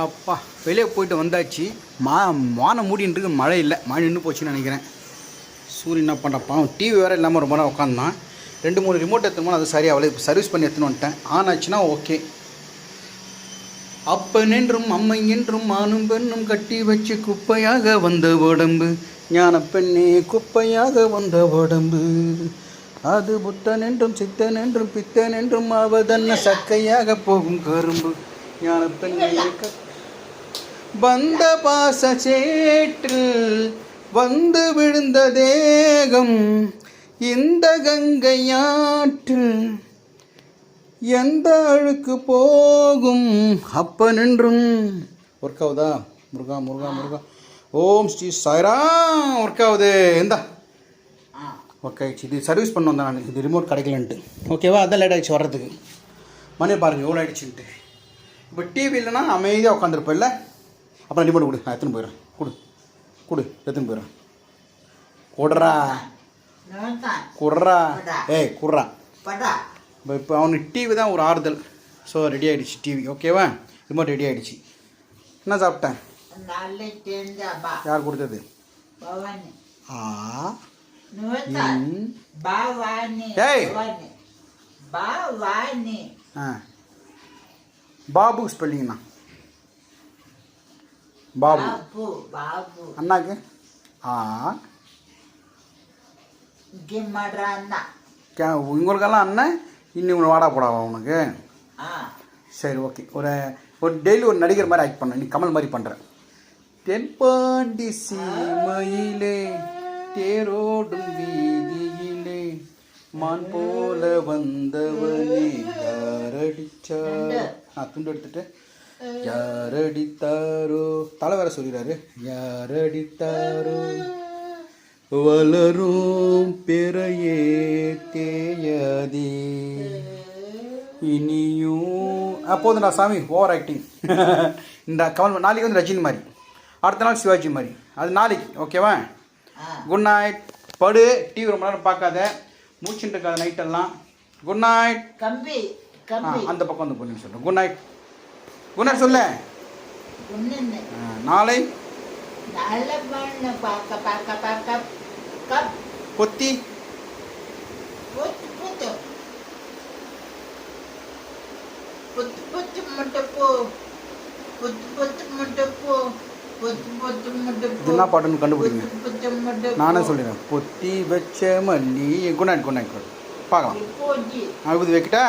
அப்பா வெளியே போயிட்டு வந்தாச்சு. வானம் மூடின்னு இருக்கு, மழை இல்லை. மழை நின்று போச்சுன்னு நினைக்கிறேன். சூரியன் என்ன பண்ணுற பாவம், டிவி வேறு இல்லாமல் ரொம்ப நேரம் உட்காந்தான். 2-3 ரிமோட் எடுத்துனோம், அது சரியாக அவளை சர்வீஸ் பண்ணி எடுத்துன்னு வந்துட்டேன். ஆன் ஆச்சுன்னா ஓகே. அப்பன் என்றும் அம்மை என்றும் மானும் பெண்ணும் கட்டி வச்சு குப்பையாக வந்த உடம்பு, ஞான பெண்ணே குப்பையாக வந்த உடம்பு, அது புத்தன் என்றும் சித்தன் என்றும் பித்தன் என்றும் அவதன்ன சக்கையாக போகும் கரும்பு, ஞான பெண்ணே வந்த பாச சேற்றில் வந்து விழுந்த தேகம், இந்த கங்கையாற்றில் எந்த அழுக்கு போகும் அப்பனென்றும். ஒர்க் ஆகுதா? முருகா முருகா முருகா ஓம் ஸ்ரீ சாய்ராம். ஒர்க் ஆகுது. எந்தா ஒர்க் ஆகிடுச்சு. இது சர்வீஸ் பண்ண வந்தேன் நான். இது ரிமோட் கிடைக்கலன்ட்டு. ஓகேவா? அதான் லேட் ஆகிடுச்சு வர்றதுக்கு. மணி பாருங்கள் எவ்வளோ ஆகிடுச்சுன்ட்டு. இப்போ டிவி இல்லைன்னா அமைதியாக உட்காந்துருப்பேன் இல்லை. அப்புறம் ரிமோட் கொடு, நான் எடுத்துன்னு போயிடுறேன். கொடு எடுத்துன்னு போயிடுறேன். கொடுறா குட்றா, ஏய் குட்றா. இப்போ அவனுக்கு டிவி தான் ஒரு ஆறுதல். ஸோ ரெடி ஆகிடுச்சு டிவி. ஓகேவா? ரிமோட் ரெடி ஆகிடுச்சு. என்ன சாப்பிட்டேன்? யார் கொடுத்தது? பாபு ஸ்பெல்லிங்கண்ணா. பாபு அண்ணாக்கு உங்களுக்கெல்லாம் அண்ணன். இன்னும் வாடா போடாவா உனக்கு? சரி ஓகே. ஒரு டெய்லி ஒரு நடிகர் மாதிரி ஆக்ட் பண்ண. நீ கமல் மாதிரி பண்ணுறேன். தென்பாண்டி சீமையிலே தேரோடும் வீதியிலே மான் போல வந்தவனே யாரடிச்சார். துண்டு எடுத்துட்டு யாரடித்தாரோ தலை வேற சொல்லிடுறாரு. யாரடித்தாரோ வளரும் பெறையே தேயாதே இனியும். போதுண்டா சாமி, ஓவர் ஆக்டிங். இந்த கமல் நாளைக்கு வந்து ரஜினி மாதிரி, அடுத்த நாள் சிவாஜி மாதிரி. அது நாளைக்கு. ஓகேவா? Good night. படு. டிவி ரொம்ப நேரம் பார்க்காத, மூச்சுட்டு இருக்காது நைட்டெல்லாம். Good night. அந்த பக்கம் வந்து பொண்ணு சொல்கிறேன். Good night. குட் நைட் சொல்ல. நாளை பொத்தி என்ன பாட்டுன்னு கண்டுபிடிங்க. நானே சொல்லிடுறேன். பொத்தி வச்ச மல்லி. Good night. Good night. பார்க்கலாம். நான் விபூதி வைக்கிட்டா?